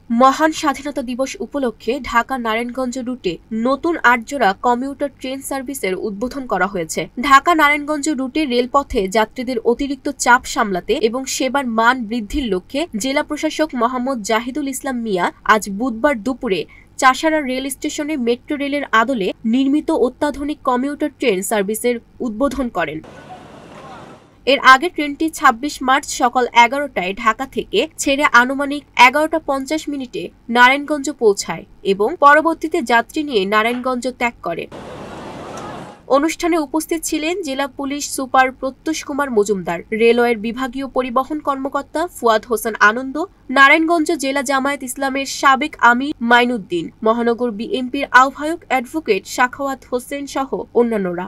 মহান স্বাধীনতা দিবস উপলক্ষে ঢাকা নারায়ণগঞ্জ রুটে নতুন ৮ জোড়া কমিউটার ট্রেন সার্ভিসের উদ্বোধন করা হয়েছে। ঢাকা নারায়ণগঞ্জ রুটে রেলপথে যাত্রীদের অতিরিক্ত চাপ সামলাতে এবং সেবার মান বৃদ্ধির লক্ষ্যে জেলা প্রশাসক মোহাম্মদ জাহিদুল ইসলাম মিয়া আজ বুধবার দুপুরে চাষাড়া রেল স্টেশনে মেট্রো রেলের আদলে নির্মিত অত্যাধুনিক কমিউটার ট্রেন সার্ভিসের উদ্বোধন করেন। এর আগে ট্রেনটি ২৬ মার্চ সকাল ১১টায় ঢাকা থেকে ছেড়ে আনুমানিক ১১টা ৫০ নারায়ণগঞ্জ পৌঁছায় এবং পরবর্তীতে যাত্রী নিয়ে নারায়ণগঞ্জ ত্যাগ করে। অনুষ্ঠানে উপস্থিত ছিলেন জেলা পুলিশ সুপার প্রত্যুষ কুমার মজুমদার, রেলওয়ের বিভাগীয় পরিবহন কর্মকর্তা ফুয়াদ হোসেন আনন্দ, নারায়ণগঞ্জ জেলা জামায়াত ইসলামের সাবেক আমির মাইনুদ্দিন, মহানগর বিএনপির আহ্বায়ক অ্যাডভোকেট সাখাওয়াত হোসেন সহ অন্যান্যরা।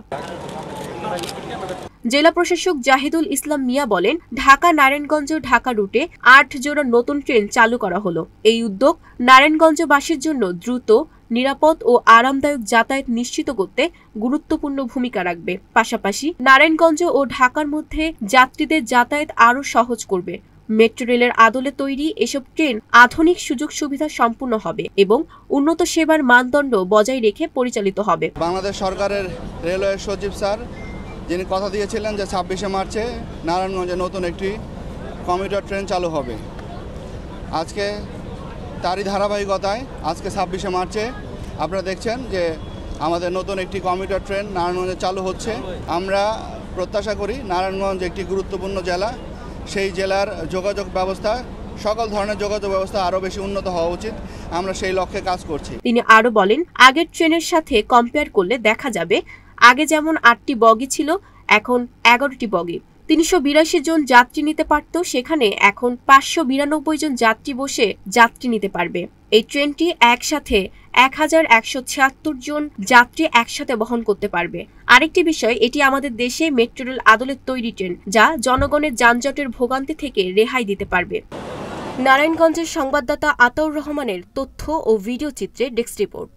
জেলা প্রশাসক জাহিদুল ইসলাম মিয়া বলেন, ঢাকা নারায়ণগঞ্জ ঢাকা রুটে ৮ জোড়া নতুন ট্রেন চালু করা হলো। এই উদ্যোগ নারায়ণগঞ্জবাসীর জন্য দ্রুত, নিরাপদ ও আরামদায়ক যাতায়াত নিশ্চিত করতে গুরুত্বপূর্ণ ভূমিকা রাখবে। পাশাপাশি নারায়ণগঞ্জ ও ঢাকার মধ্যে যাত্রীদের যাতায়াত আরও সহজ করবে। মেট্রো রেলের আদলে তৈরি এসব ট্রেন আধুনিক সুযোগ সুবিধা সম্পূর্ণ হবে এবং উন্নত সেবার মানদণ্ড বজায় রেখে পরিচালিত হবে। বাংলাদেশ সরকারের রেলওয়ে সচিব স্যার যিনি কথা দিয়েছিলেন যে ২৬শে মার্চে নারায়ণগঞ্জে নতুন একটি কমিউটার ট্রেন চালু হবে, আজকে তারই ধারাবাহিকতায় আজকে ২৬শে মার্চে আপনারা দেখছেন যে আমাদের নতুন একটি কমিউটার ট্রেন নারায়ণগঞ্জে চালু হচ্ছে। আমরা প্রত্যাশা করি নারায়ণগঞ্জ একটি গুরুত্বপূর্ণ জেলা, সেই জেলার যোগাযোগ ব্যবস্থা, সকল ধরনের যোগাযোগ ব্যবস্থা আরও বেশি উন্নত হওয়া উচিত। আমরা সেই লক্ষ্যে কাজ করছি। তিনি আরও বলেন, আগের ট্রেনের সাথে কম্পেয়ার করলে দেখা যাবে আগে যেমন ৮টি বগি ছিল, এখন ১১টি বগি। ৩৮২ জন যাত্রী নিতে পারত, সেখানে এখন ৫৯২ জন যাত্রী বসে যাত্রী নিতে পারবে। এই ট্রেনটি একসাথে ১১৭৬ জন যাত্রী একসাথে বহন করতে পারবে। আরেকটি বিষয়, এটি আমাদের দেশে মেট্রো রেল আদলের তৈরি ট্রেন, যা জনগণের যানজটের ভোগান্তি থেকে রেহাই দিতে পারবে। নারায়ণগঞ্জের সংবাদদাতা আতাউর রহমানের তথ্য ও ভিডিও চিত্রে ডেস্ক রিপোর্ট।